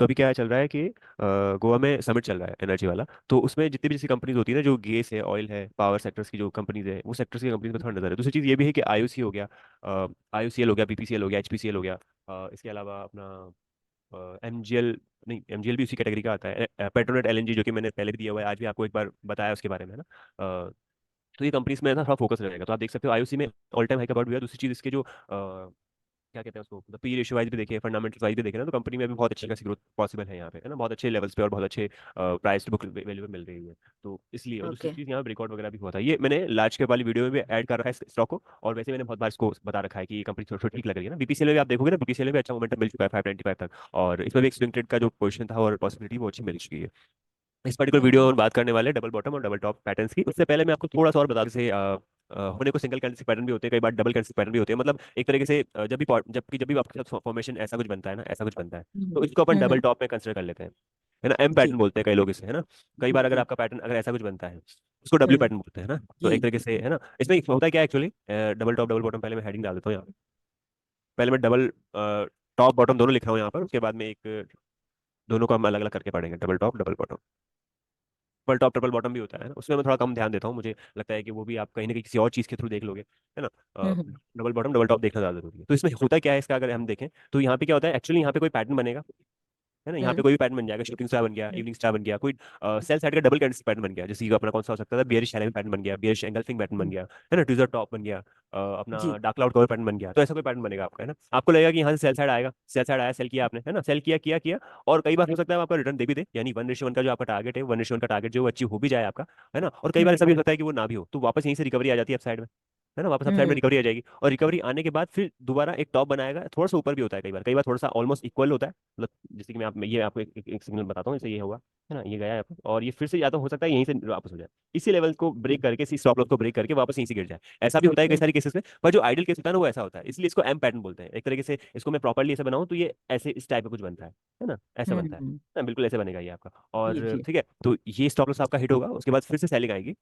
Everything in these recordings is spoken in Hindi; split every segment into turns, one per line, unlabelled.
तो अभी क्या चल रहा है कि गोवा में समिट चल रहा है एनर्जी वाला। तो उसमें जितनी भी जैसी कंपनीज होती है ना, जो गैस है, ऑयल है, पावर सेक्टर्स की जो कंपनीज है, वो सेक्टर्स की कंपनीज में थोड़ा नजर है। दूसरी चीज़ ये भी है कि आईओसी हो गया, आईओसीएल हो गया, बीपीसीएल हो गया, एचपीसीएल हो गया, इसके अलावा अपना एमजीएल, नहीं एमजीएल भी उसी कैटेगरी का आता है, पेट्रोनेट एलएनजी, जो कि मैंने पहले भी दिया हुआ है, आज भी आपको एक बार बताया उसके बारे में, है ना। तो ये कंपनीज में ना थोड़ा फोकस रहेगा। तो आप देख सकते हो आईओसी में ऑल टाइम हाई का बढ़ हुआ है। दूसरी चीज़ इसके जो क्या कहते हैं उसको, मतलब पी रेशियो वाइज भी देखें, फंडामेंटल वाइज भी देखें ना, तो कंपनी में भी बहुत अच्छी खासी ग्रोथ पॉसिबल है यहाँ पे, है ना, बहुत अच्छे लेवल्स पे और बहुत अच्छे प्राइस टू बुक वैल्यू पे मिल रही है। तो इसलिए, और दूसरी
ओके।
चीज़ यहाँ ब्रेकआउट वगैरह भी हुआ था, ये मैंने लार्ज कैप वाली वीडियो में भी ऐड कर रखा है इस स्टॉक को, और वैसे मैंने बहुत बार इसको बता रखा है कि ये कंपनी थोड़ी थोड़ी ठीक लग रही है ना। बीपीसीएल में भी आप देखोगे ना, बीपीसीएल में भी अच्छा मोमेंटम मिल चुका है 595 तक, और इसमें भी एक स्विंग ट्रेड का जो पोजीशन था और पॉसिबिलिटी वो अच्छी मिल चुकी है। इस पर्टिकुलर वीडियो में हम बात करने वाले डबल बॉटम और डबल टॉप पैटर्न्स की। उससे पहले मैं आपको थोड़ा सा और बता दूं, जैसे होने को सिंगल कैंडलस्टिक पैटर्न भी होते हैं, कई बार डबल कैंडलस्टिक पैटर्न भी होते हैं, मतलब एक तरीके से जब भी आपके साथ फॉर्मेशन ऐसा कुछ बनता है ना, ऐसा कुछ बनता है, तो इसको अपन डबल
हम्म।
टॉप में कंसिडर कर लेते हैं, है ना। एम पैटर्न
जी
बोलते हैं कई लोग इसे, है ना। कई बार अगर
जी।
आपका पैटर्न अगर ऐसा कुछ बनता है, उसको डब्ल्यू
हम्म।
पैटर्न बोलते हैं ना। तो
जी
एक तरीके से, है ना, इसमें होता है क्या actually, double top double bottom, पहले मैं हेडिंग डाल देता हूँ यहाँ पे। पहले मैं डबल टॉप बॉटम दोनों लिख रहा हूँ यहाँ पर, उसके बाद में एक दोनों को हम अलग अलग करके पढ़ेंगे, double top double bottom. Triple top triple bottom भी होता है ना, उसमें मैं थोड़ा कम ध्यान देता हूँ, मुझे लगता है कि वो भी आप कहीं ना कहीं किसी और चीज़ के थ्रू देख लोगे, है ना।
हम्म।
डबल बॉटम डबल टॉप देखना ज़्यादा जरूरी है। तो इसमें होता क्या है इसका, अगर हम देखें तो यहाँ पे क्या होता है एक्चुअली, यहाँ पे कोई पैटर्न बनेगा, है ना, यहाँ पे
हम्म।
कोई भी पैटर्न बन जाएगा, शूटिंग स्टार बन गया, इवनिंग स्टार बन गया, कोई सेल साइड का डबल कैंडल पैटर्न बन गया, जैसे कि अपना कौन सा हो सकता था, बियरिश चैलेंज पैटर्न बन गया, बियरिश एंगल्फिंग पैटर्न बन
हम्म।
गया, है ना, ट्विजर टॉप बन गया, अपना
जी
डार्क क्लाउड कवर पैटर्न बन गया। तो ऐसा कोई पैटर्न बनेगा आपका, है ना। आपको लगेगा कि यहाँ से सेल साइड आएगा, सेल साइड आया, सेल किया आपने, है ना, सेल किया किया किया, और कई बार हो सकता है आपका रिटर्न दे भी दे, यानी 1:1 का जो आपका टारगेट है, 1:1 का टारगेट जो अचीव हो भी जाए आपका, है ना। और कई बार ऐसा भी हो सकता है कि वो ना भी हो, तो वापस यहीं से रिकवरी आ जाती है अप साइड में, है ना, वापस अप साइड में
हम्म।
रिकवरी आ जाएगी, और रिकवरी आने के बाद फिर दोबारा एक टॉप बनाएगा, थोड़ा सा ऊपर भी होता है, कई बार थोड़ा सा ऑलमोस्ट इक्वल होता है, मतलब जैसे कि ये आपको एक सिग्नल बताता हूँ, जैसे ये होगा, है ना, ये गया है और ये फिर से, या तो हो सकता है यहीं से वापस हो जाए, इसी लेवल को ब्रेक करके, इसी स्टॉप लॉस को ब्रेक करके वापस यहीं से गिर जाए। ऐसा भी होता है कई
हम्म।
सारे केसेस में, पर जो आइडियल केस होता है ना, वो ऐसा होता है, इसलिए इसको एम पैटर्न बोलते हैं। एक तरीके से इसको मैं प्रॉपर्ली ऐसे बनाऊं तो ये ऐसे इस टाइप का कुछ बनता है ना, ऐसा बनता है
हम्म।
ना, बिल्कुल ऐसे बनेगा ये आपका।
जी
और
जी।
ठीक है, तो ये स्टॉप लॉस आपका हिट होगा, उसके बाद फिर से सेलिंग आएगी,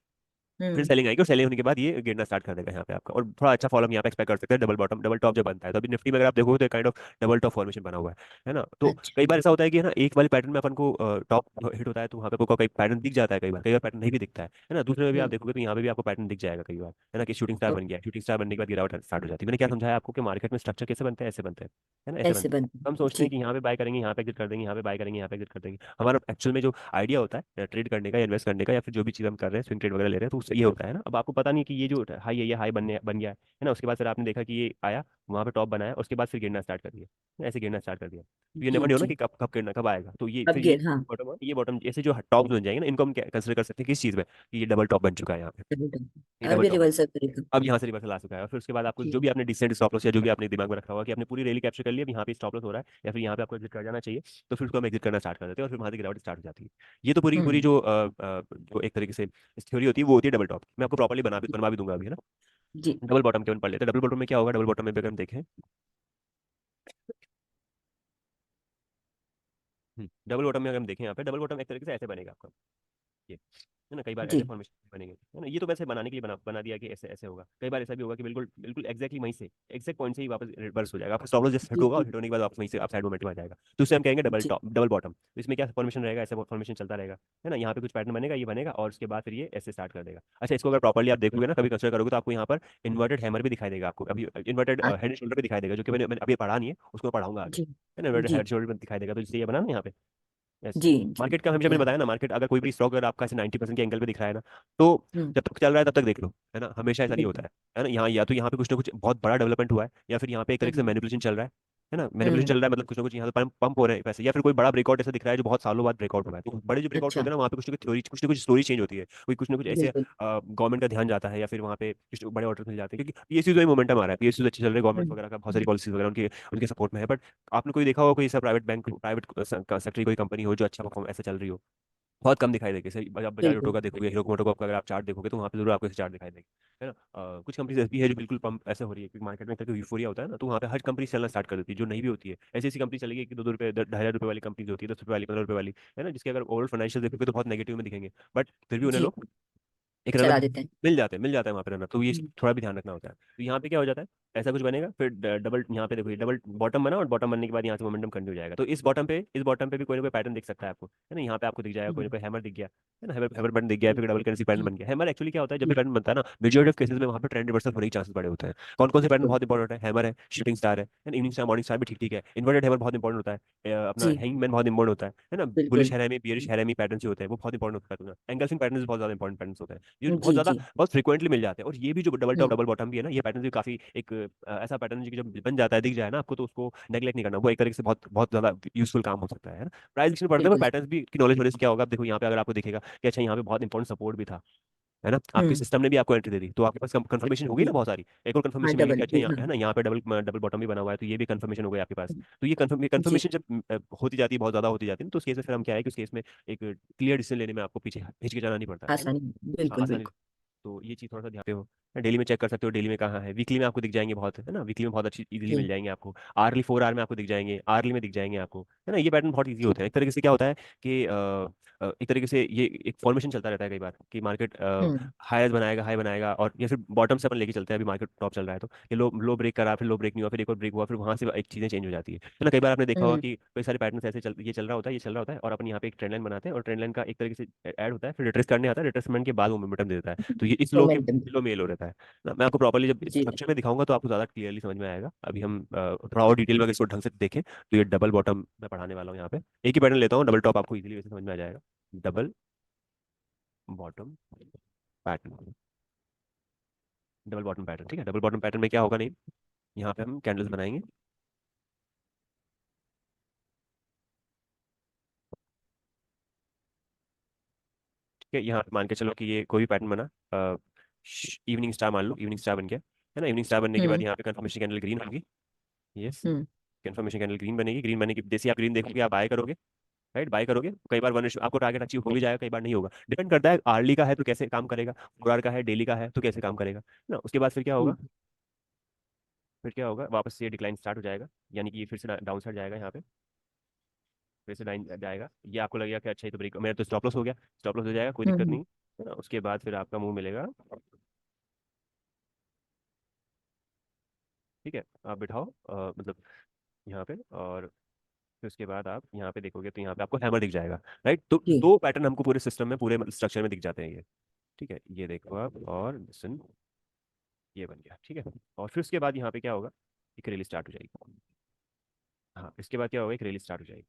फिर
हम्म।
सेलिंग आएगी, और सेलिंग होने के बाद ये गिरना स्टार्ट कर देगा यहाँ पे आपका, और थोड़ा अच्छा फॉल हम यहाँ पे एक्सपेक्ट कर सकते हैं डबल बॉटम डबल टॉप जब बनता है। तो अभी निफ्टी में अगर आप देखोगे तो kind of double top formation बना हुआ है ना। तो
अच्छा।
कई बार ऐसा होता है कि, है ना, एक वाले पैटर्न में अपन को टॉप हिट होता है, तो वहाँ पे आपको कई पैटर्न दिख जाता है, कई बार पैटर्न नहीं भी दिखता है ना। दूसरे में भी आप
हम्म।
देखोगे तो यहाँ पे भी आपको पैटर्न दिख जाएगा कई बार, है ना, कि शूटिंग स्टार
ओ,
बन गया, शूटिंग स्टार बनने के बाद गिरावट स्टार्ट हो जाती है। मैंने क्या समझाया आपको कि मार्केट में स्ट्रक्चर कैसे बनते हैं, ऐसे बनते हैं, है ना, ऐसे
ऐसे
बनते हैं।
बनते
हम
हैं।
सोचते हैं
जी।
कि यहाँ पे बाय करेंगे, यहाँ पे एग्जिट कर देंगे, यहाँ पे बाय करेंगे, यहाँ पे एग्जिट कर देंगे। हमारा एक्चुअल में जो आइडिया होता है ट्रेड करने का या इन्वेस्ट करने का, या फिर जो भी चीज़ हम कर रहे हैं, स्विंग ट्रेड वगैरह ले रहे हैं, तो उससे ये होता है ना। अब आपको पता नहीं कि ये जो हाई है, ये हाई बन गया है ना, उसके बाद फिर आपने देखा कि ये आया, वहाँ पे टॉप बनाया, उसके बाद फिर गिरना स्टार्ट कर दिया, ऐसे गिरना स्टार्ट कर दिया। तो ये
जी
नेवर नहीं हो ना
जी।
कि कब कब गिरना, कब आएगा। तो ये
अब
फिर
गिर, हाँ।
बॉटम, ये बॉटम ऐसे जो टॉप बन जाएंगे ना, इनको हम कंसिडर कर सकते हैं किस चीज़ में, कि ये डबल टॉप बन चुका है यहाँ पे, ये डबल
अभी
टॉप।
रिवर्सल करेगा।
अब यहाँ से रिवर्सल आ चुका है, और फिर उसके बाद आपको जो
जी।
भी आपने डिसेंट स्टॉप लॉस या जो भी आपने दिमाग में रखा होगा कि आपने पूरी रैली कैप्चर कर लिया, अब यहाँ पे स्टॉप लॉस हो रहा है या फिर यहाँ पे आपको एग्जिट कर जाना चाहिए, तो फिर उसको हम एग्जिट करना स्टार्ट कर देते हैं, और फिर वहाँ से गिरावट स्टार्ट हो जाती है। ये तो पूरी की पूरी
हम्म।
जो एक तरीके से थ्योरी होती है, वो होती है डबल टॉप। मैं आपको प्रॉपर्ली बनवा भी दूंगा अभी, है ना।
जी
डबल बॉटम केवल पढ़ लेते हैं। डबल बॉटम में क्या होगा, डबल बॉटम में भी अगर हम देखें, डबल बॉटम में अगर हम देखें, यहाँ पे डबल बॉटम एक तरीके से ऐसे बनेगा आपका, ये, है ना। कई बार ऐसे
जी।
फॉर्मेशन बनेंगे, है ना, ये तो वैसे बनाने के लिए बना दिया कि ऐसे ऐसे होगा। कई बार ऐसा भी होगा कि बिल्कुल बिल्कुल एग्जैक्टली वहीं से, एग्जैक्ट पॉइंट से ही वापस रिवर्स हो जाएगा, आपका स्टॉप लॉस जस्ट हिट
जी
होगा, और
जी।
हिट होने के बाद वापस वहीं से आप साइड मोमेंटम आ जाएगा, तो उसे हम कहेंगे डबल
जी।
Top double bottom. तो इसमें क्या फॉर्मेशन रहेगा, ऐसा फॉर्मेशन चलता रहेगा, है ना, यहाँ पे कुछ पैटर्न बनेगा, ये बनेगा, और उसके बाद फिर ये ऐसे स्टार्ट कर देगा। अच्छा, इसको अगर प्रॉपर्ली आप देखोगे ना, कभी कंसिडर करोगे, तो आपको यहाँ पर इन्वर्टेड हैमर भी दिखाई देगा, आपको अभी इन्वर्टेड
आ-
हेड एंड शोल्डर भी दिखाई देगा, जो कि मैंने अभी पढ़ा नहीं है, उसको मैं पढ़ाऊंगा आगे,
जी
है ना। इन्वर्टेड
जी
हेड शोल्डर दिखाई देगा, तो इसलिए ये बना ना यहाँ पे ऐसे।
जी। जी
मार्केट का हमेशा मैंने
ध्यान।
बताया ना, मार्केट अगर कोई भी स्टॉक अगर आपका ऐसे 90% के एंगल पे दिख रहा है ना, तो
हम्म।
जब तक चल रहा है तब तक देख लो, है ना, हमेशा ऐसा नहीं होता
बिल्कुल।
है ना। यहाँ या तो यहाँ पे कुछ ना कुछ बहुत बड़ा डेवलपमेंट हुआ है, या फिर यहाँ पे एक तरीके से
हम्म।
मैनिपुलेशन चल रहा है ना, मैनिपुलेशन
हम्म।
चल रहा है, मतलब कुछ ना कुछ यहाँ पे पंप हो रहे हैं पैसे, या फिर कोई बड़ा ब्रेकआउट ऐसा दिख रहा है जो बहुत सालों बाद ब्रेकआउट हुआ है। तो बड़े जो ब्रेकआउट
अच्छा।
होते हैं ना, वहाँ पे कुछ ना कुछ थ्योरी, कुछ ना कुछ स्टोरी चेंज होती है, कोई कुछ ना कुछ ऐसे
बिल्कुल।
गवर्नमेंट का ध्यान जाता है, या फिर वहाँ पे कुछ बड़े ऑर्डर मिल जाते हैं, क्योंकि पीएसयू में मोमेंटम आ रहा है, पीएसयू अच्छे चल रहे हैं, गवर्नमेंट
हम्म।
वगैरह का बहुत सारी पॉलिसीज वगैरह उनके उनके सपोर्ट में है। बट आपने कोई देखा होगा कोई ऐसा प्राइवेट बैंक, प्राइवेट सेक्टर की कोई कंपनी हो जो अच्छा परफॉर्म ऐसे चल रही हो, बहुत कम दिखाई देगी। सही, बजाज बजाज ऑटो
बिल्कुल।
का देखोगे, हीरो मोटो का अगर आप चार्ट देखोगे, तो वहाँ पे जरूर आपको ऐसे चार्ट दिखाई देगी, है ना। कुछ कंपनीज ऐसी है जो बिल्कुल पंप ऐसे हो रही है, क्योंकि मार्केट में एक तरह का यूफोरिया होता है ना, तो वहाँ पे हर कंपनी चलना स्टार्ट कर देती है, जो नहीं भी होती है। ऐसी ऐसी कंपनी चलेगी कि 2-2 रुपये 2,500 रुपये वाली कंपनी होती है, 10 रुपये वाली, 15 रुपये वाली, है ना, जिसके अगर ओवरऑल फाइनेंशियल देखोगे तो बहुत नेगेटिव में दिखेंगे, बट फिर भी उन्हें
जी
लोग एक रनर
चला देते हैं।
मिल जाता है वहाँ पे रनर, तो ये
हम्म,
थोड़ा भी ध्यान रखना होता है। तो यहाँ पे क्या हो जाता है, ऐसा कुछ बनेगा, फिर डबल यहाँ पे देखो, ये डबल बॉटम बना, और बॉटम बनने के बाद यहाँ से मोमेंटम कंटिन्यू हो जाएगा। तो इस बॉटम पे भी कोई ना कोई पैटर्न दिख सकता है आपको, है ना। यहाँ पे आपको दिख जाएगा कोई ना
हम्म,
कोई हैमर दिख गया, है ना, हैमर हैमर बटन दिख गया, फिर डबल करेंसी पैटर्न
हम्म,
बन गया। हैमर एक्चुअली क्या होता है, जब भी
हम्म,
पैटर्न बनता है ना, मेजोरिटी ऑफ केसेस में वहाँ पे ट्रेंड रिवर्सल होने के चांसेस बड़े होते हैं। कौन कौन से पैटर्न
बिल्कुल।
बहुत इंपॉर्टेंट है, हैमर है, शूटिंग स्टार है, इवनिंग स्टार, मॉर्निंग स्टार भी ठीक ठीक है, इन्वर्टेड हैमर बहुत इंपॉर्टेंट होता है, अपना
जी
हैंगमैन बहुत इंपॉर्टेंट होता है ना। बुलिश
बिल्कुल।
हैरामी, बियरिश हैरामी पैटर्न जो होते हैं वो बहुत इंपॉर्टेंट होता है तुम्हारा, एंगल्फिंग पैटर्न बहुत ज्यादा इंपॉर्टेंट पैटर्न होते हैं, ये बहुत
जी
ज्यादा
जी।
बहुत फ्रिक्वेंटली मिल जाते हैं। और ये भी जो डबल टॉप
हम्म,
डबल बॉटम भी है ना, ये पैटर्न भी काफी एक ऐसा पैटर्न है कि जब बन जाता है, दिख जाए ना आपको, तो उसको नेगलेक्ट नहीं करना, वो एक तरीके से बहुत बहुत ज्यादा यूजफुल काम हो सकता है ना। प्राइस एक्शन पढ़ते हैं पर
बिल्कुल।
पैटर्न भी की नॉलेज होने से क्या होगा, आप देखो यहाँ पे अगर आपको दिखेगा कि अच्छा यहाँ पे बहुत इंपॉर्टेंट सपोर्ट भी था, है ना, आपके
हम्म,
सिस्टम ने भी आपको एंट्री दे दी, तो आपके पास कंफर्मेशन होगी ना
जी।
बहुत सारी, एक और
हाँ,
कंफर्मेशन मिल गई कि
डबल
अच्छा
भी,
यहाँ
हाँ।
है ना, यहाँ पे डबल डबल बॉटम भी बना हुआ है, तो ये भी कंफर्मेशन हो गई आपके पास। तो ये
जी।
कंफर्मेशन जब होती जाती है, बहुत ज्यादा होती जाती है ना, तो उस केस में फिर हम क्या है कि उस केस में एक क्लियर डिसीजन लेने में आपको पीछे हिचकिचाना नहीं पड़ता है ना।
आसानी।
हाँ,
बिल्कुल
आसानी।
बिल्कुल।
तो ये चीज़ थोड़ा सा ध्यान पे हो। डेली में चेक कर सकते हो, डेली में कहाँ है, वीकली में आपको दिख जाएंगे बहुत, है ना, वीकली में बहुत अच्छी इजीली मिल
जी
जाएंगे आपको, आर्ली 4 आवर में आपको दिख जाएंगे, आर्ली में दिख जाएंगे आपको, है ना। ये पैटर्न बहुत ईजी होते
जी।
हैं, एक तरीके से क्या होता है कि एक तरीके से ये एक फॉर्मेशन चलता रहता है कई बार कि मार्केट
हम्म,
हाई बनाएगा, और या फिर बॉटम से अपन लेके चलते हैं, अभी मार्केट टॉप चल रहा है तो ये लो लो ब्रेक करा, फिर लो ब्रेक नहीं हुआ, फिर एक और ब्रेक हुआ, फिर वहां से एक चीजें चेंज हो जाती है ना। कई बार आपने देखा होगा
हम्म,
कि कई सारे पैटर्न ऐसे ये चल रहा होता है, ये चल रहा होता है, और अपन यहाँ पे एक ट्रेंड लाइन बनाते हैं, और ट्रेंड लाइन का एक तरीके से ऐड होता है, फिर रिट्रेस करने आता है, रिट्रेसमेंट के बाद वो मोमेंटम देता है, तो ये इस लो के
मोमेंटम।
लो मेल हो रहता है ना। मैं आपको प्रॉपर्ली जब
जी
स्ट्रक्चर में दिखाऊंगा तो आपको ज्यादा क्लियरली समझ में आएगा। अभी हम थोड़ा और डिटेल में अगर इसको ढंग से देखें, तो ये डबल बॉटम मैं पढ़ाने वाला हूँ यहाँ पे। एक ही पैटर्न लेता हूँ, डबल टॉप आपको इजीली वैसे समझ में आ जाएगा। Double bottom pattern, double bottom pattern, ठीक है। डबल बॉटम पैटर्न में क्या होगा, नहीं, यहाँ पे हम कैंडल्स बनाएंगे, ठीक है। यहाँ पे मान के चलो कि ये कोई भी पैटर्न बना, इवनिंग स्टार मान लो, इवनिंग स्टार बन गया, है ना। इवनिंग स्टार बनने के बाद
हम्म,
यहाँ पे कंफर्मेशन कैंडल ग्रीन होगी, यस,
हम्म,
कंफर्मेशन कैंडल ग्रीन बनेगी, ग्रीन बनने की जैसे आप ग्रीन देखोगे आप बाय करोगे, राइट, बाय करोगे, कई बार वन आपको टारगेट अचीव हो भी जाएगा, कई बार नहीं होगा, डिपेंड करता है आर्ली का है तो कैसे काम करेगा, 4 आवर का है, डेली का है तो कैसे काम करेगा, है ना। उसके बाद फिर क्या होगा,
हम्म,
फिर क्या होगा, वापस से ये डिक्लाइन स्टार्ट हो जाएगा, यानी कि ये फिर से डाउन साइड जाएगा, यहाँ पे फिर से डाउन जाएगा, ये आपको लगेगा कि अच्छा ये तो ब्रेक, मेरा तो स्टॉप लॉस हो गया, स्टॉप लॉस हो जाएगा, कोई दिक्कत
हम्म,
नहीं, है ना। उसके बाद फिर आपका मुंह मिलेगा, ठीक है, आप बिठाओ मतलब यहाँ पे, और फिर उसके बाद आप यहाँ पे देखोगे तो यहाँ पे आपको हैमर दिख जाएगा, राइट। तो
जी।
2 पैटर्न हमको पूरे सिस्टम में, पूरे स्ट्रक्चर में दिख जाते हैं ये, ठीक है, ये देखो आप, और listen, ये बन गया, ठीक है। और फिर उसके बाद यहाँ पे क्या होगा, एक रैली स्टार्ट हो जाएगी, हाँ, इसके बाद क्या होगा, एक रैली स्टार्ट हो जाएगी,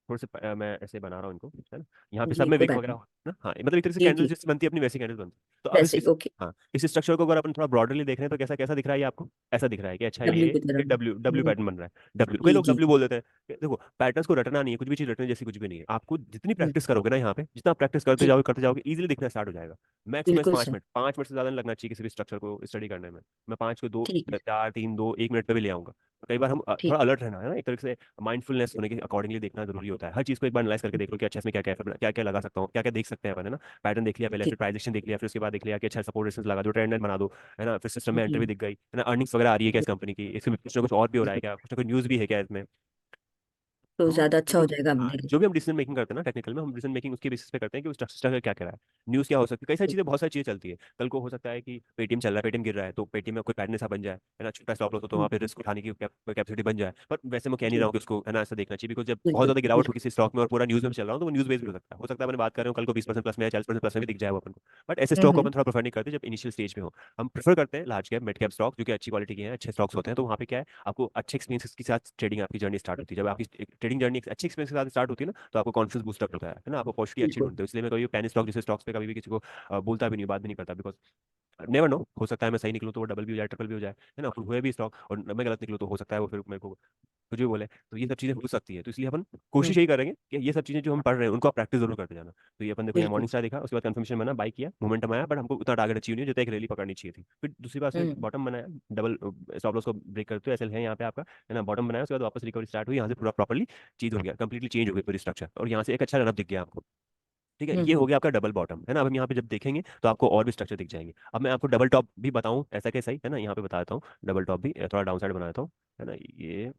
थोड़े से मैं ऐसे बना रहा हूँ इनको, है ना। यहाँ पे सब
जी
में
कोई
विक
बात
वगैरह
नहीं।
हो ना, हाँ, मतलब एक तरह से
जी
कैंडल
जी।
जैसे बनती है अपनी, वैसी कैंडल बनती है। तो अब
वैसे ओके।
हाँ, इस स्ट्रक्चर को अगर अपन थोड़ा ब्रॉडली देख रहे हैं तो कैसा कैसा दिख रहा है ये आपको, ऐसा दिख रहा है कि अच्छा
डब्ल्यू की
ये
तरह।
डब्ल्यू डब्ल्यू पैटर्न बन रहा है, डब्ल्यू, कई
जी
लोग
जी।
डब्ल्यू बोल देते हैं। देखो, पैटर्न्स को रटना नहीं है, कुछ भी चीज रटने जैसी कुछ भी नहीं है, आपको जितनी
हम्म,
प्रैक्टिस करोगे ना, यहाँ पे जितना प्रैक्टिस
जी
करते जाओगे इजीली दिखना स्टार्ट हो जाएगा। मैक्स
बिल्कुल
पाँच
सर।
मिनट 5 मिनट से ज्यादा नहीं लगना चाहिए किसी भी स्ट्रक्चर को स्टडी करने में, मैं 5 को 2
ठीक है।
4 3 2 1 मिनट पे भी ले आऊंगा। कई बार हम
ठीक।
थोड़ा अलर्ट रहना है ना, एक तरह से माइंडफुलनेस होने के अकॉर्डिंगली देखना जरूरी होता है, हर चीज को एक बार एनालाइज करके देख लो कि अच्छा इसमें क्या क्या क्या लगा सकता हूँ, क्या क्या देख सकते हैं अपन, है ना। पैटर्न देख लिया पहले, फिर
ठीक।
प्राइजेक्शन देख लिया, फिर उसके बाद देख लिया कि अच्छा सपोर्ट रेसिस्टेंस लगा दो, ट्रेंड लाइन बना दो, है ना, फिर सिस्टम में एंट्री भी
जी
दिख गई, है ना, अर्निंग्स वगैरह आ रही है क्या इस कंपनी की, इसमें कुछ ना कुछ और भी हो रहा है
बिल्कुल।
क्या, कुछ ना कुछ न्यूज़ भी है क्या इसमें।
तो
तो
ज्यादा अच्छा हो जाएगा
हाँ,
अपने लिए।
जो भी हम डिसीजन मेकिंग करते हैं ना टेक्निकल में, हम डिसीजन मेकिंग उसके बेसिस पे करते हैं कि उस स्ट्रक्चर क्या कह रहा है, न्यूज़ क्या हो सकती है, कई सारी
ठीक।
चीज़ें, बहुत सारी चीज़ें चलती है। कल को हो सकता है कि पेटीएम चल रहा है, पेटीएम गिर रहा है, तो पेटीएम में कोई पैटर्न ऐसा बन जाए, है ना, छोटा स्टॉप लॉस हो तो वहाँ
हम्म,
पे रिस्क उठाने की कैपेसिटी बन जाए। पर वैसे मैं कह नहीं रहा
जी
हूँ कि उसको, है ना, ऐसा देखना चाहिए, बिकॉज जब बहुत
बिल्कुल
ज़्यादा गिरावट हो
बिल्कुल।
किसी स्टॉक में और पूरा न्यूज़ में चल रहा हो तो वो न्यूज़ बेस्ड भी हो सकता है मैंने बात कर रहा हूँ कल को 20% प्लस में या 40% प्लस में भी दिख जाए वो अपन को। बट ऐसे स्टॉक को
हम्म,
अपन थोड़ा प्रेफर नहीं करते जब इनिशियल स्टेज में हो। हम प्रेफर करते हैं large cap mid cap stock जो कि अच्छी क्वालिटी के हैं, अच्छे स्टॉक्स होते हैं, तो वहाँ पे क्या है, आपको अच्छे एक्सपीरियंस के साथ ट्रेडिंग आपकी जर्नी स्टार्ट होती है। जब आपकी ट्रेडिंग जर्नी अच्छे एक्सपीरियंस के साथ स्टार्ट होती है ना, तो आपको कॉन्फिडेंस बूस्टअप होता है ना, आपको पॉजिटिव अच्छी
बिल्कुल।
ढूंढते हो। इसलिए मैं कभी पेनी स्टॉक जैसे स्टॉक्स पे कभी भी किसी को बोलता भी नहीं, बात भी नहीं करता, बिकॉज नेवर नो, हो सकता है मैं सही निकलूँ तो वो डबल भी हो जाए, ट्रिपल भी हो जाए, है ना, फिर हुए भी स्टॉक, और मैं गलत निकलूँ तो हो सकता है वो फिर मेरे को कुछ भी बोले, तो ये सब चीजें हो सकती है। तो इसलिए अपन
हम्म,
कोशिश यही करेंगे कि ये सब चीजें जो हम पढ़ रहे हैं उनको आप प्रैक्टिस जरूर करते जाना। तो ये अपन देखो, यहाँ
बिल्कुल।
मॉर्निंग स्टार देखा, उसके बाद कंफर्मेशन बना, बाई किया, मोमेंटम आया, बट हमको उतना टारगेट अचीव नहीं हो जितना एक रैली पकड़नी चाहिए थी। फिर दूसरी बार से
हम्म,
बॉटम बनाया, डबल स्टॉप लॉस को ब्रेक करते हुए, एसएल है यहाँ पे आपका, है ना, बॉटम बनाया, उसके बाद वापस रिकवरी स्टार्ट हुई, यहाँ से पूरा प्रॉपर्ली चीज हो गया, कंप्लीटली चेंज हो गई पूरी स्ट्रक्चर, और यहाँ से एक अच्छा रनअप दिख गया आपको, ठीक है। ये
हम्म,
हो गया आपका डबल बॉटम, है ना। अब हम यहाँ पे जब देखेंगे तो आपको और भी स्ट्रक्चर दिख जाएंगे। अब मैं आपको डबल टॉप भी बताऊं ऐसा कैसा ही, है ना, यहाँ पे बता देता हूँ, डबल टॉप भी थोड़ा डाउन साइड बना देता हूँ, है ना, ये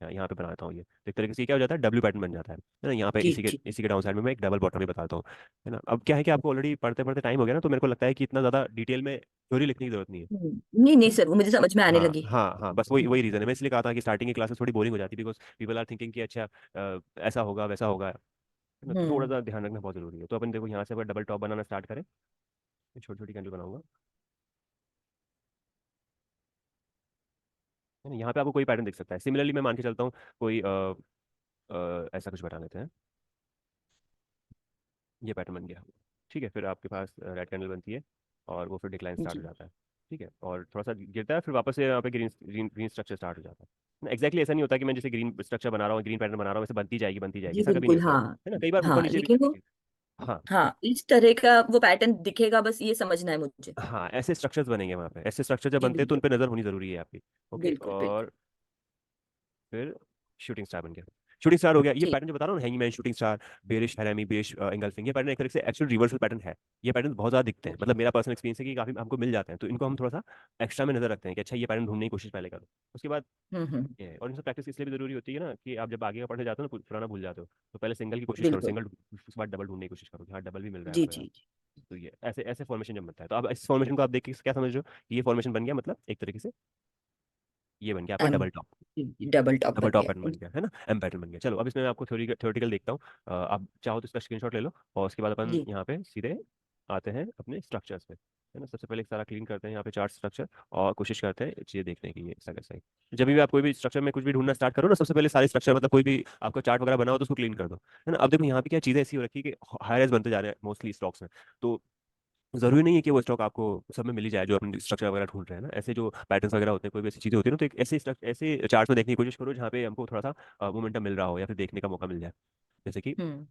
यहाँ पे बनाता हूँ ये, तो एक तरीके से ये क्या हो जाता है, डब्ल्यू पैटर्न बन जाता है ना। यहाँ पे
जी जी।
इसी के डाउन साइड में मैं एक डबल बॉटम भी बताता हूँ, है ना। अब क्या है कि आपको ऑलरेडी पढ़ते पढ़ते टाइम हो गया ना, तो मेरे को लगता है कि इतना ज़्यादा डिटेल में थ्योरी लिखने की जरूरत नहीं है।
नहीं नहीं सर, वो मुझे समझ में आने
हाँ
लगी।
हाँ हाँ, बस वही
हम्म
वही रीज़न है। मैं इसलिए कहा था कि स्टार्टिंग की क्लासेस थोड़ी बोरिंग हो जाती है, बिकॉज पीपल आर थिंकिंग कि अच्छा ऐसा होगा वैसा होगा, है ना। तो थोड़ा
हम्म
सा ध्यान रखना बहुत जरूरी है। तो अपन देखो यहाँ से अगर डबल टॉप बनाना स्टार्ट करें, छोटी छोटी कैंडल बनाऊंगा, है ना। यहाँ पे आपको कोई पैटर्न दिख सकता है। सिमिलरली मैं मान के चलता हूँ कोई ऐसा कुछ बना लेते हैं, ये पैटर्न बन गया, ठीक है। फिर आपके पास रेड कैंडल बनती है और वो फिर डिक्लाइन स्टार्ट हो
जी
जाता है, ठीक है। और थोड़ा सा गिरता है, फिर वापस से यहाँ पे green green green structure start हो जाता है ना। एग्जैक्टली ऐसा नहीं होता कि मैं जैसे ग्रीन स्ट्रक्चर बना रहा हूँ, ग्रीन पैटर्न बना रहा हूँ, वैसे बनती जाएगी,
जी
ऐसा कभी नहीं
बिल्कुल
होता
हाँ।
है ना। कई बार ऊपर
हाँ
नीचे भी
लेकिन
करती
वो,
है। हाँ
हाँ इस तरह का वो पैटर्न दिखेगा, बस ये समझना है मुझे।
हाँ, ऐसे स्ट्रक्चर्स बनेंगे वहाँ पे, ऐसे स्ट्रक्चर जब
जी
बनते हैं तो उन
बिल्कुल
पर नजर होनी जरूरी है आपकी। ओके,
बिल्कुल बिल्कुल।
और फिर शूटिंग स्टार बन गया। शूटिंग स्टार हो गया, ये
ठीक।
पैटर्न जो बता रहा हूँ, hangman, shooting star, bearish harami, bearish engulfing, ये पैटर्न एक तरह से एक्चुअल रिवर्सल पैटर्न है। ये पैटर्न बहुत ज्यादा दिखते हैं,
ओके।
मतलब मेरा पर्सनल एक्सपीरियंस है कि काफी हमको मिल जाते हैं, तो इनको हम थोड़ा सा एक्स्ट्रा में नजर रखते हैं कि अच्छा ये पैटर्न ढूंढने की कोशिश पहले करो। उसके बाद
हम्म।
ये है। और इनसे प्रैक्टिस इसलिए भी जरूरी होती है ना, कि आप जब आगे का पढ़ने जाते हो ना, पुराना भूल जाते हो, तो पहले सिंगल की कोशिश करो,
बिल्कुल।
सिंगल, उसके बाद डबल ढूंढने की कोशिश करो कि हाँ डबल भी मिल रहा है
जी
आपको यहाँ।
जी जी।
तो ये ऐसे ऐसे फॉर्मेशन जब बनता है, तो अब इस फॉर्मेशन को आप देख के क्या समझ रहे हो कि ये फॉर्मेशन बन गया, मतलब एक तरीके से ये बन गया आपका
M,
double top.
Double top
double
बन
टॉप पैटर्न
गया।
बन गया, है ना, एम पैटर्न बन गया। चलो अब इसमें मैं आपको थ्योरेटिकल देखता हूँ। आप चाहो तो इसका स्क्रीनशॉट ले लो, और उसके बाद अपन
जी।
यहाँ पे सीधे आते हैं अपने स्ट्रक्चर्स पे, है ना। सबसे पहले एक सारा क्लीन करते हैं यहाँ पे चार्ट स्ट्रक्चर, और कोशिश करते हैं चीज़ें देखने की, ये ऐसा कैसा है। जब भी आप कोई भी स्ट्रक्चर में कुछ भी ढूंढना स्टार्ट करो ना, सबसे पहले सारे स्ट्रक्चर, मतलब कोई भी आपका चार्ट वगैरह बना हो तो उसको क्लीन कर दो, है ना। अब देखो यहाँ पे क्या चीज़ें ऐसी हो रखी है कि हाई रेज बनते जा रहे हैं मोस्टली स्टॉक्स में, तो जरूरी नहीं है कि वो स्टॉक आपको सब में मिल ही जाए जो अपन स्ट्रक्चर वगैरह ढूंढ रहे हैं ना। ऐसे जो पैटर्न्स वगैरह होते हैं, कोई भी ऐसी चीजें होती है ना, तो एक ऐसे चार्ट में देखने की कोशिश करो जहाँ पे हमको थोड़ा सा मोमेंटम मिल रहा हो या फिर देखने का मौका मिल जाए, जैसे कि
हम्म।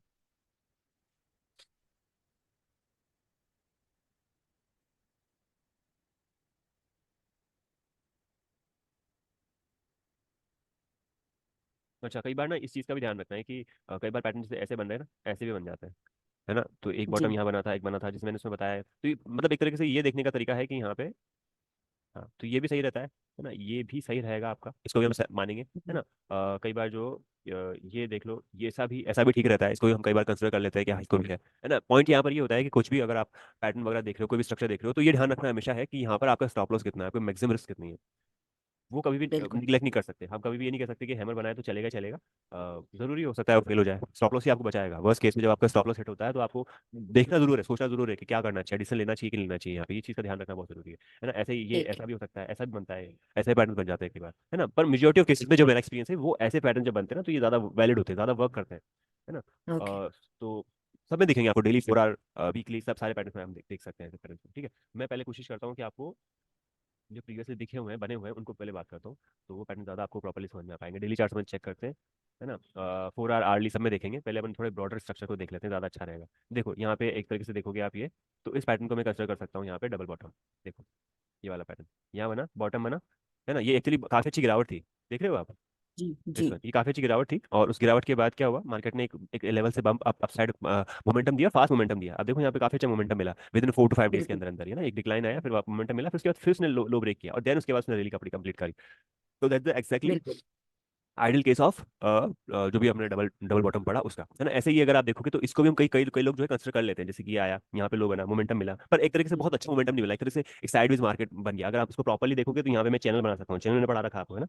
अच्छा। कई बार ना इस चीज़ का भी ध्यान रखना है कि कई बार पैटर्न जैसे ऐसे बन रहे हैं ना, ऐसे भी बन जाते हैं, है ना। तो एक बॉटम
जी
यहाँ बना था, एक बना था जिसमें मैंने उसमें बताया है, तो मतलब एक तरीके से ये देखने का तरीका है कि यहाँ पे, हाँ, तो ये भी सही रहता है ना, ये भी सही रहेगा आपका, इसको भी हम मानेंगे, है ना। कई बार जो ये देख लो, ये ऐसा भी ठीक रहता है, इसको भी हम कई बार कंसिडर कर लेते हैं कि हाँ इसको भी है ना। पॉइंट यहाँ पर ये होता है कि कुछ भी अगर आप पैटर्न वगैरह देख रहे हो, कोई भी स्ट्रक्चर देख रहे हो, तो ये ध्यान रखना हमेशा है कि यहाँ पर आपका स्टॉप लॉस कितना है, आपको मैक्सिमम रिस्क कितनी है, वो कभी भी
बिल्कुल।
निगलेक्ट नहीं कर सकते। हम कभी भी ये नहीं कह सकते कि हैमर बनाए तो चलेगा ही चलेगा। जरूरी हो सकता है वो फेल हो जाए, स्टॉप लॉस ही आपको बचाएगा। वर्स्ट केस में जब आपका स्टॉप लॉस हिट होता है, तो आपको देखना जरूर है, सोचना जरूर है कि क्या करना चाहिए, डिसीजन लेना चाहिए कि नहीं लेना चाहिए, यहाँ पे ये चीज़ का ध्यान रखना बहुत जरूरी है ना। ऐसे ही ये
ठीक है।
ऐसा भी हो सकता है, ऐसा भी बनता है, ऐसे पैटर्न बन जाते हैं कई बार, है ना। पर मेजोरिटी ऑफ केसेस में जो मेरा एक्सपीरियंस है, वो ऐसे पैटर्न जब बनते हैं ना, तो ये ज्यादा वैलिड होते हैं, ज्यादा वर्क करते हैं, है ना।
ओके।
तो सब में दिखेंगे आपको, डेली 4 आवर वीकली, सब सारे पैटर्न में हम देख सकते हैं ऐसे पैटर्न, ठीक है। मैं पहले कोशिश करता हूँ कि आपको जो प्रीवियसली दिखे हुए हैं, बने हुए हैं, उनको पहले बात करता हूँ, तो वो पैटर्न ज़्यादा आपको प्रॉपर्ली समझ में आ पाएंगे। डेली चार्ट में चेक करते हैं, है ना। 4 आवर आर्ली सब में देखेंगे, पहले अपन थोड़े ब्रॉडर स्ट्रक्चर को देख लेते हैं, ज़्यादा अच्छा रहेगा। देखो यहाँ पे एक तरीके से देखोगे आप ये, तो इस पैटर्न को मैं कंसिडर कर सकता हूँ यहाँ पे डबल बॉटम। देखो ये वाला पैटर्न, यहाँ बना बॉटम बना, है ना। ये एक्चुअली काफ़ी अच्छी गिरावट थी, देख रहे हो आप।
जी जी।
इसमें ये काफी अच्छी गिरावट थी, और उस गिरावट के बाद क्या हुआ, मार्केट ने एक लेवल से बम्प अप साइड मोमेंटम दिया, फास्ट मोमेंटम दिया। अब देखो यहाँ पे काफी अच्छा मोमेंटम मिला विद इन 4 to 5 डेज के
बिल्कुल
अंदर अंदर, है ना। एक डिक्लाइन आया, फिर मोमेंटम मिला, फिर उसके बाद फिर उसने लो ब्रेक किया, और देन उसके बाद उसने रैली कपड़ी कंप्लीट करी। तो दैट्स एक्जैक्टली
बिल्कुल।
आइडियल केस ऑफ जो भी हमने डबल डबल बॉटम पढ़ा उसका, है ना। ऐसे ही अगर आप देखोगे तो इसको भी हम कई कई कई लोग जो है कंसिडर कर लेते हैं, जैसे कि ये आया यहाँ पे लो बना, मोमेंटम मिला, पर एक तरीके से बहुत अच्छा मोमेंटम नहीं मिला, एक तरह से एक साइडवेज मार्केट बन गया। अगर आप इसको प्रॉपर्ली देखोगे तो यहाँ पे मैं चैनल बना सकता हूँ, चैनल ने पढ़ा रखा है आपको, है ना।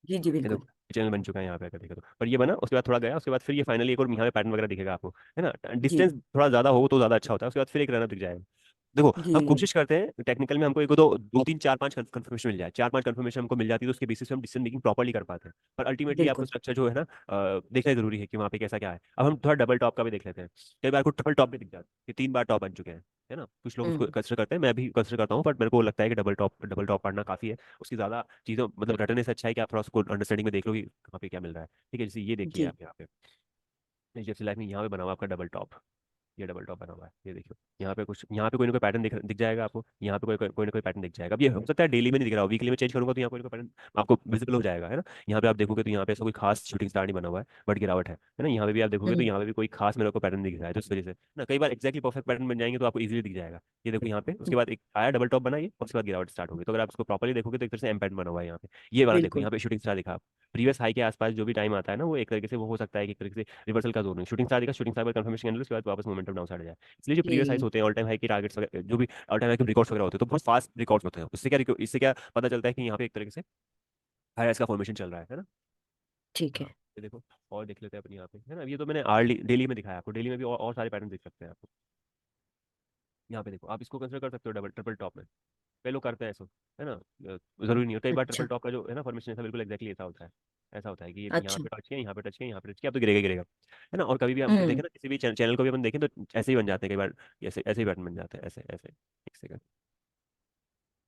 जी जी
ये
बिल्कुल।
देखो चैनल बन चुका है यहाँ पे, अगर देखे तो। पर ये बना, उसके बाद थोड़ा गया, उसके बाद फिर ये फाइनली एक और यहाँ पे पैटर्न वगैरह दिखेगा आपको, है ना।
जी
डिस्टेंस थोड़ा ज्यादा हो तो ज्यादा अच्छा होता है, उसके बाद फिर एक रनअप दिख जाएगा। देखो
जी।
हम कोशिश करते हैं टेक्निकल में, हमको एक दो दो तीन चार पांच कंफर्मेशन मिल जाए, चार पांच कंफर्मेशन हमको मिल जाती है, तो उसके बेसिस पे हम डिसीजन मेकिंग प्रॉपर्ली कर पाते हैं। पर अल्टीमेटली आपको
बिल्कुल।
स्ट्रक्चर जो है ना देखना जरूरी है कि वहाँ पे कैसा क्या है। अब हम थोड़ा डबल टॉप का भी देख लेते हैं। कई बार को ट्रिपल टॉप भी दिख जाता है कि 3 बार टॉप बन चुके हैं, है ना। कुछ लोग उसको
हम्म।
कंसिडर करते हैं, मैं भी कंसिडर करता हूँ, बट मेरे को लगता है कि डबल टॉप पढ़ना काफी है। उसकी ज्यादा चीज़ों मतलब रटने से अच्छा है कि आप थोड़ा उसको अंडरस्टैंडिंग में देख लो कि कहाँ पे क्या मिल रहा है, ठीक है। जैसे ये देखिए
जी
आप यहाँ पे, जैसे लाइफ में यहाँ पे बना हुआ आपका डबल टॉप, ये डबल टॉप बना हुआ है, ये देखियो। यहाँ पे कुछ, यहाँ पे कोई ना कोई पैटर्न दिख जाएगा आपको, यहाँ पे कोई ना कोई पैटर्न दिख जाएगा। अब ये हो सकता है डेली में नहीं दिख रहा हो, वीकली में चेंज करूंगा तो यहाँ कोई ना कोई पैटर्न आपको विजिबल हो जाएगा, है ना। यहाँ पे आप देखोगे तो यहाँ पे ऐसा कोई खास शूटिंग स्टार नहीं बना हुआ है, बट गिरावट है ना। यहाँ पे भी आप देखोगे तो
हम्म।
यहाँ पे भी कोई खास मेरे को पैटर्न दिख रहा है, तो इस वजह से ना कई बार एक्जैक्टली परफेक्ट पैटर्न बन जाएंगे, तो आपको इजीली दिख जाएगा। ये देखो यहाँ पे, उसके बाद एक आया डबल टॉप बनाइए, उसके बाद गिरावट स्टार्ट होगी, तो अगर आप उसको प्रॉपर्ली देखोगे तो एक तरह से एम पैटर्न बना हुआ है यहाँ पे। ये वाला देखो,
बिल्कुल।
यहाँ पे शूटिंग स्टार दिखा, प्रीवियस हाई के आसपास जो भी टाइम आता है ना, वो एक तरीके से वो हो सकता है कि एक तरीके से रिवर्सल का जोन है, शूटिंग स्टार देगा, शूटिंग स्टार पर कंफर्मेशन कैंडल, उसके बाद वापस मोमेंटम डाउन साइड आ जाए। इसलिए जो प्रीवियस हाइस
जी
होते हैं, ऑल टाइम हाई के टारगेट्स वगैरह, जो भी ऑल टाइम हाई के रिकॉर्ड्स वगैरह होते हैं, तो बहुत फास्ट रिकॉर्ड्स होते हैं। इससे क्या पता चलता है कि यहाँ पे एक तरीके से हाई का फॉर्मेशन चल रहा है ना।
ठीक
हाँ,
है।
ये देखो, और देख लेते हैं अपनी यहाँ पे, है ना। ये तो मैंने आर्ली डेली में दिखाया आपको, डेली में भी और सारे पैटर्न देख सकते हैं आपको। यहाँ पे देखो, आप इसको कंसिडर कर सकते हो डबल ट्रिपल टॉप में। कई लोग करते हैं ऐसा, है ना। जरूरी नहीं हो, कई बार ट्रिपल
अच्छा।
टॉप का जो है ना फॉर्मेशन, ऐसा बिल्कुल एग्जैक्टली ऐसा होता है। ऐसा होता है कि ये यहाँ
अच्छा।
पे टच किया, यहाँ पे टच किया, यहाँ पे टच किया, अब तो गिरेगा ही गिरेगा, है ना। और कभी भी हम
हम्म।
देखें ना, किसी भी चैनल को भी अपन देखें तो ऐसे ही बन जाते हैं कई बार, ऐसे ऐसे ही पैटर्न बन जाते हैं, ऐसे ऐसे, एक सेकंड,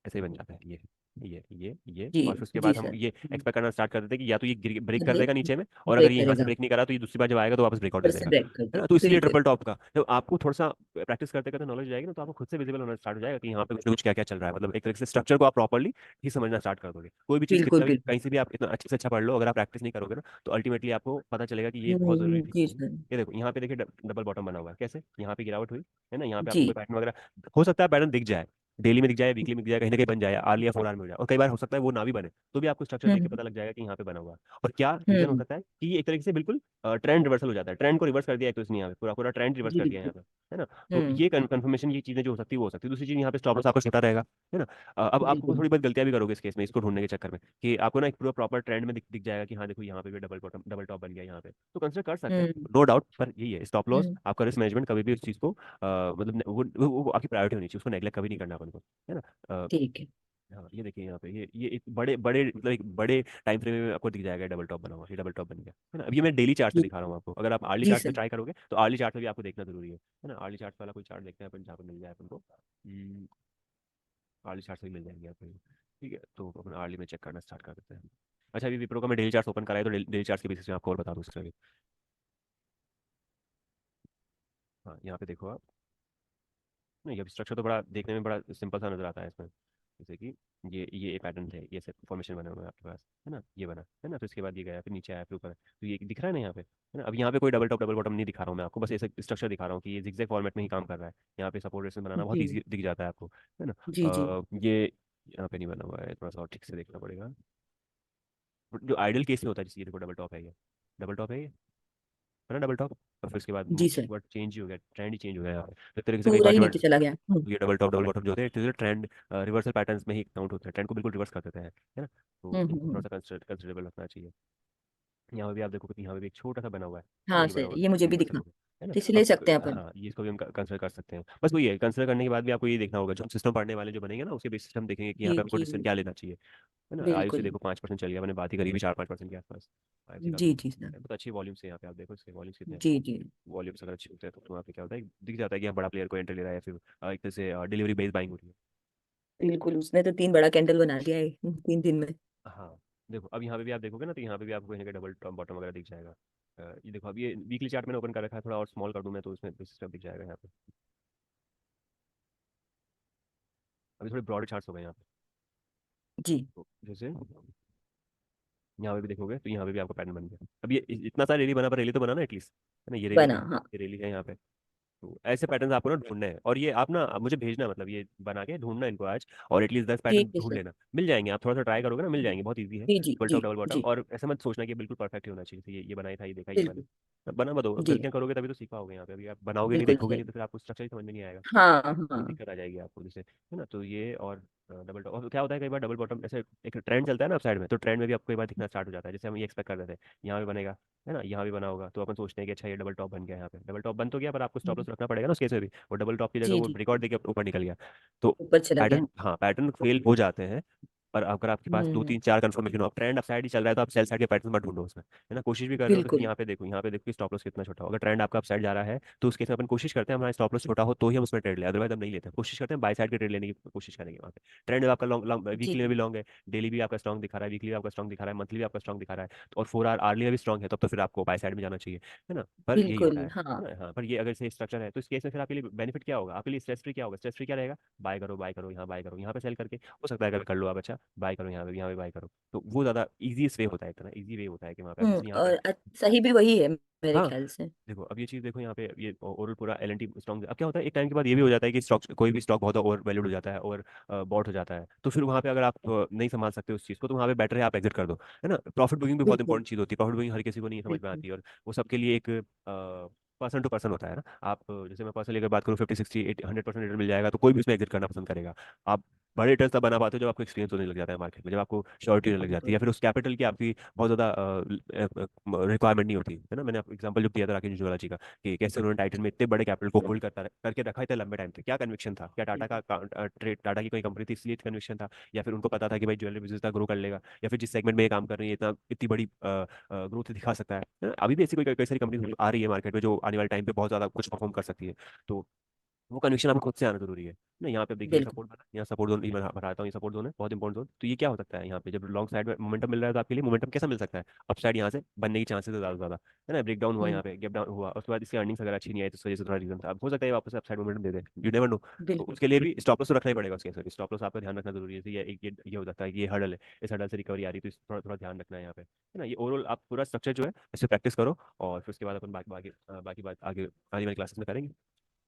ऐसे ही बन जाता है ये।
जी।
और फिर उसके
जी
बाद हम
सर।
ये एक्सपेक्ट करना स्टार्ट कर देते हैं कि या तो ये ब्रेक कर
ये
देगा नीचे में, और अगर
ब्रेक
ये यहाँ से
करेगा,
ब्रेक नहीं करा तो ये दूसरी बार जब आएगा तो वापस ब्रेकआउट दे
फिर से
देगा,
ब्रेक कर
है
दे,
ना। तो इसलिए
बिल्कुल।
ट्रिपल टॉप का जब आपको थोड़ा सा प्रैक्टिस करते करते नॉलेज जाएगी ना, तो आपको खुद से विजिबल होना स्टार्ट हो जाएगा कि यहाँ पे कुछ ना कुछ क्या क्या चल रहा है। मतलब एक तरीके से स्ट्रक्चर को आप प्रॉपरली ही समझना स्टार्ट कर दोगे। कोई भी चीज़
बिल्कुल
कितना भी
बिल्कुल।
कहीं से भी आप इतना अच्छे से अच्छा पढ़ लो, अगर आप प्रैक्टिस नहीं करोगे ना, तो अल्टीमेटली आपको पता चलेगा कि ये बहुत जरूरी
जी
थी।
सर।
ये देखो, यहाँ पे देखिए डबल बॉटम बना हुआ है, कैसे यहाँ पे गिरावट हुई, है ना। यहाँ पे
जी।
आपको कोई पैटर्न वगैरह हो सकता है, पैटर्न दिख जाए, डेली में दिख जाए, वीकली में दिख जाए, कहीं ना कहीं बन जाए, आर्ली या 4 आवर में हो जाए, और कई बार हो सकता है वो ना भी बने, तो भी आपको स्ट्रक्चर देख के
हम्म
पता लग जाएगा कि यहाँ पे बना हुआ है। और क्या रीजन हो
हम्म।
सकता है कि ये एक तरीके से बिल्कुल ट्रेंड रिवर्सल हो जाता है, ट्रेंड को रिवर्स कर दिया है तो इसने यहाँ पे पूरा पूरा ट्रेंड रिवर्स
जी
कर दिया है
बिल्कुल।
यहाँ पे, है ना। तो
हम्म।
ये कंफर्मेशन, ये चीजें जो हो सकती है वो हो सकती है। दूसरी चीज, यहाँ पे स्टॉप लॉस आपका छोटा रहेगा, है ना। अब आपको
बिल्कुल।
थोड़ी बहुत गलतियां भी करोगे इस केस में, इसको ढूंढने के चक्कर में, कि आपको ना एक पूरा प्रॉपर ट्रेंड में दिख जाएगा कि हाँ देखो, यहाँ पे भी डबल बॉटम डबल टॉप बन गया यहाँ पे, तो कंसिडर कर सकते हैं,
हम्म
नो डाउट। पर यही है, स्टॉप लॉस
हम्म।
आपका रिस्क मैनेजमेंट कभी भी उस चीज को मतलब वो आपकी प्रायोरिटी होनी चाहिए, उसको नेगलेक्ट कभी नहीं करना अपन को, है ना।
ठीक है।
हाँ, ये देखिए यहाँ पे, ये एक बड़े बड़े मतलब एक बड़े टाइम फ्रेम में आपको दिख जाएगा डबल टॉप बना हुआ, ये डबल टॉप बन गया, है ना। अब ये मैं डेली चार्ट से
जी
दिखा रहा हूँ आपको, अगर आप आर्ली
जी
चार्ट से
सर।
ट्राई करोगे तो आर्ली चार्ट में भी आपको देखना जरूरी है ना। आर्ली चार्ट वाला कोई चार्ट देखते हैं अपन, जहाँ पे मिल जाए अपन को। आर्ली चार्ट से भी मिल जाएंगे आपको, ठीक है। तो अपन आर्ली में चेक करना स्टार्ट कर देते हैं। अच्छा, अभी विप्रो का मैं डेली चार्ट ओपन कराया, तो डेली चार्ट के बेसिस में आपको और बता दूँ इसका भी। हाँ, यहाँ पे देखो आप, नहीं अब स्ट्रक्चर तो बड़ा देखने में बड़ा सिंपल सा नजर आता है इसमें। जैसे कि ये पैटर्न थे, ये सब फॉर्मेशन बना हुआ है आपके पास, है ना। ये बना है ना, फिर इसके बाद ये गया, फिर नीचे आया, फिर ऊपर, तो ये दिख रहा है ना यहाँ पे, है ना। अब यहाँ पे कोई डबल टॉप डबल बॉटम नहीं दिखा रहा हूँ मैं आपको, बस ऐसे स्ट्रक्चर दिखा रहा हूँ कि ये जिगजैग फॉर्मेट में ही काम कर रहा है। यहाँ पे सपोर्ट रेजिस्टेंस बनाना बहुत
जी
ईजी दिख जाता है आपको, है ना।
जी जी।
ये यहाँ पे नहीं बना हुआ है, थोड़ा सा और ठीक से देखना पड़ेगा। जो आइडल केस में होता है, जैसे ये देखो डबल टॉप है, ये डबल टॉप है ना, डबल टॉप। और फिर उसके बाद
जी सर।
वर्ड चेंज ही हो गया, ट्रेंड ही चेंज हो गया यहाँ पे। तो एक तरीके से कई
पूरा
बार
ही
जो
नीचे चला गया।
ये डबल टॉप डबल बॉटम जो होते हैं, ट्रेंड रिवर्सल पैटर्न्स में ही काउंट होते हैं, ट्रेंड को बिल्कुल रिवर्स कर देते हैं, है ना। तो इनको थोड़ा
हम्म।
सा कंसिडरेबल रखना चाहिए। यहाँ पे भी आप देखो कि यहाँ पे भी एक छोटा सा बना हुआ है ना,
हाँ
ये बना
सर,
हुआ
ये
है,
मुझे
ये
भी
रिवर्सल
दिखा,
हो गया, है ना।
तो इसे ले
अब
सकते हैं अपन।
हाँ, ये इसको भी हम कंसिडर कर सकते हैं। बस वही है, कंसिडर करने के बाद भी आपको ये देखना होगा, जो हम सिस्टम पढ़ने वाले जो बनेंगे ना, उसके बेसिस पे हम देखेंगे कि यहाँ
जी
पे आपको
जी
डिसीजन क्या लेना चाहिए, है ना। आयु से
बिल्कुल।
देखो 5% चल गया, मैंने बात ही करी भी 4-5% के आसपास। आयु से का
जी
तो
जी सर।
बहुत अच्छी वॉल्यूम से यहाँ पे आप देखो, इसके वॉल्यूम्स कितने हैं।
जी जी
वॉल्यूम्स अगर अच्छे होते हैं तो वहाँ पे क्या होता है, दिख जाता है कि यहाँ बड़ा प्लेयर को एंट्री ले रहा है, या फिर एक तरह से डिलीवरी बेस्ड बाइंग हो रही है।
बिल्कुल, उसने तो 3 बड़ा कैंडल बना दिया है 3 दिन में।
हाँ, देखो अब यहाँ पे भी आप देखोगे ना, तो यहाँ पे भी आपको कहीं ना कहीं डबल टॉप बॉटम वगैरह दिख जाएगा। ये देखो, अब ये वीकली चार्ट मैंने ओपन कर रखा है, थोड़ा और स्मॉल कर दूं मैं तो इसमें सिस्टम दिख जाएगा यहाँ पे। अभी थोड़े ब्रॉड चार्ट्स हो गए यहाँ पे।
जी।
तो जैसे यहाँ पे भी देखोगे तो यहाँ पे भी आपका पैटर्न बन गया। अब ये इतना सारा रेली बना, पर रेली तो बना ना एटलीस्ट, है ना। ये रेली
बना,
है,
हाँ।
ये रेली है यहाँ पे। तो ऐसे पैटर्न्स आपको ना ढूंढने हैं, और ये आप ना मुझे भेजना, मतलब ये बना के ढूंढना इनको आज, और एटलीस्ट 10 पैटर्न
ठीक है
ढूंढ
सर।
लेना, मिल जाएंगे। आप थोड़ा सा ट्राई करोगे ना, मिल जाएंगे, बहुत ईजी है।
जी जी
डबल
जी
टॉप डबल बॉटम,
जी।
और ऐसा मत सोचना कि बिल्कुल परफेक्ट ही होना चाहिए, जैसे ये बनाया था, ये देखा ये मैंने,
बिल्कुल।
बना मत दो।
जी।
गलतियां करोगे तभी तो सीखा होगा यहाँ पे। अभी आप बनाओगे नहीं,
बिल्कुल
देखोगे नहीं,
सही।
तो फिर आपको स्ट्रक्चर ही समझ में नहीं आएगा,
हाँ
तो
हाँ।
दिक्कत आ जाएगी आपको, जैसे, है ना। तो ये और डबल टॉप, और क्या होता है कई बार डबल बॉटम, ऐसे एक ट्रेंड चलता है ना साइड में, तो ट्रेंड में भी आपको कई बार दिखना स्टार्ट हो जाता है, जैसे हम ये एक्सपेक्ट कर रहे थे यहाँ भी बनेगा, है ना, यहाँ भी बना होगा, तो अपन सोचते हैं कि अच्छा ये डबल टॉप बन गया, यहाँ पे डबल टॉप बन तो गया, पर आपको स्टॉप
हम्म,
लॉस रखना पड़ेगा ना उस केस में भी, वो डबल टॉप की जगह
जी
वो
जी।
रिकॉर्ड देके ऊपर निकल गया। तो
ऊपर चला गया।
पैटर्न, हाँ, पैटर्न फेल हो जाते हैं, पर अगर आपके पास दो
हम्म।
तीन चार कंफर्मेशन हो, अब ट्रेंड अपसाइड ही चल रहा है, तो आप सेल साइड के पैटर्न मत ढूंढो उसमें, है ना। कोशिश भी कर रहे हो तो फिर
बिल्कुल।
यहाँ पे देखो कि स्टॉप लॉस कितना छोटा हो। अगर ट्रेंड आपका अपसाइड जा रहा है, तो उस केस में अपन कोशिश करते हैं हमारा स्टॉप लॉस छोटा हो तो ही हम उसमें ट्रेड लें, अदरवाइज हम नहीं लेते हैं। कोशिश करते हैं बाय साइड के ट्रेड लेने की कोशिश करेंगे वहाँ पे। ट्रेंड आपका लॉन्ग लॉन्ग
जी
वीकली में भी लॉन्ग है, डेली भी आपका स्ट्रॉन्ग दिखा रहा है, वीकली भी आपका स्ट्रॉन्ग दिखा रहा है, मंथली भी आपका स्ट्रॉन्ग दिखा रहा है, तो और 4 आवर आर्ली में भी स्ट्रॉन्ग है, तब तो फिर आपको बाय साइड में जाना चाहिए, है ना। पर यही होता
बिल्कुल।
है
हाँ।
है ना। हाँ, पर ये अगर से स्ट्रक्चर है, तो इस केस में फिर आपके लिए बेनिफिट क्या होगा, आपके लिए स्ट्रेस फ्री क्या होगा, स्ट्रेस फ्री क्या रहेगा, बाय करो बाय करो, यहाँ बाय करो, यहाँ पे सेल करके हो सकता है कभी कर लो आप, अच्छा। बाय करो यहाँ पे बाय करो। तो वो ज़्यादा ईजीएस्ट वे होता है, इतना ईजी वे होता है कि वहाँ पे अब जैसे यहाँ पे।
और सही भी वही है मेरे
हाँ
ख्याल से।
देखो अब ये चीज़ देखो यहाँ पे ये ओवरऑल पूरा एल एन टी स्ट्रॉन्ग, अब क्या होता है एक टाइम के बाद ये भी हो जाता है कि स्टॉक, कोई भी स्टॉक बहुत ओवर वैल्यूड हो जाता है और बॉट हो जाता है, तो फिर वहाँ पे अगर आप नहीं संभाल सकते उस चीज़ को, तो वहाँ पे बेटर है आप एग्जिट कर दो, है ना। प्रॉफिट बुकिंग भी बहुत
बिल्कुल
इंपॉर्टेंट चीज़ होती है, प्रॉफिट बुकिंग हर किसी को नहीं समझ में
बिल्कुल।
आती है, और वो सबके लिए एक पर्सन टू पर्सन होता है ना। आप जैसे मैं पर्सनली अगर बात करूँ 50 60 80 100% रिटर्न मिल जाएगा तो कोई भी उसमें एग्जिट करना पसंद करेगा। आप बड़े रिटर्न तब बना पाते हो जब आपको एक्सपीरियंस होने लग जाता है मार्केट में, जब आपको श्योरिटी होने लग जाती है, या फिर उस कैपिटल की आपकी बहुत ज़्यादा रिक्वायरमेंट नहीं होती है ना। मैंने आपको एग्जांपल जो दिया था राकेश जुजवाला जी का, कि कैसे उन्होंने टाइटन में इतने बड़े कैपिटल को होल्ड करता करके रखा इतने लंबे टाइम तक, क्या कन्विक्शन था, क्या टाटा का ट्रेड, टाटा की कोई कंपनी थी इसलिए कन्विक्शन था, या फिर उनको पता था कि भाई ज्वेलरी बिजनेस का ग्रो कर लेगा, या फिर जिस सेगमेंट में ये काम कर रही है इतना इतनी बड़ी ग्रोथ दिखा सकता है ना? अभी भी ऐसी कोई कई सारी कंपनी आ रही है मार्केट में जो आने वाले टाइम पे बहुत ज्यादा कुछ परफॉर्म कर सकती है। तो वो कन्विक्शन आपको खुद से आना जरूरी है ना। यहाँ पे अब देखिए ये
बिल्कुल।
सपोर्ट बना, यहाँ सपोर्ट जोन मैं बताता हूँ, ये सपोर्ट जोन है बहुत इंपॉर्टेंट जोन। तो ये क्या हो सकता है यहाँ पे जब लॉन्ग साइड में मोमेंटम मिल रहा है, तो आपके लिए मोमेंटम कैसा मिल सकता है, अपसाइड यहाँ से बनने की चांसेस है ज्यादा से ज्यादा, है ना। ब्रेक डाउन हुआ
हम्म।
यहाँ पे, गैप डाउन हुआ, उसके बाद इसकी अर्निंग्स अगर अच्छी नहीं आई तो इस वजह से थोड़ा रीजन था, अब हो सकता है ये वापस से upside momentum they they, you never know. तो
बिल्कुल
उसके लिए भी स्टॉप लॉस तो रखना ही पड़ेगा उसके, सॉरी स्टॉप लॉस आपका ध्यान रखना जरूरी है। जैसे ये हो सकता है कि ये हडल है, इस हडल से रिकवरी आ रही है, तो इस थोड़ा थोड़ा ध्यान रखना है यहाँ पे, है ना। ये ओवरऑल आप पूरा स्ट्रक्चर जो है इसे प्रैक्टिस करो, और फिर उसके बाद अपन बाकी बाकी बाकी बात आगे आने वाली क्लासेस में करेंगे।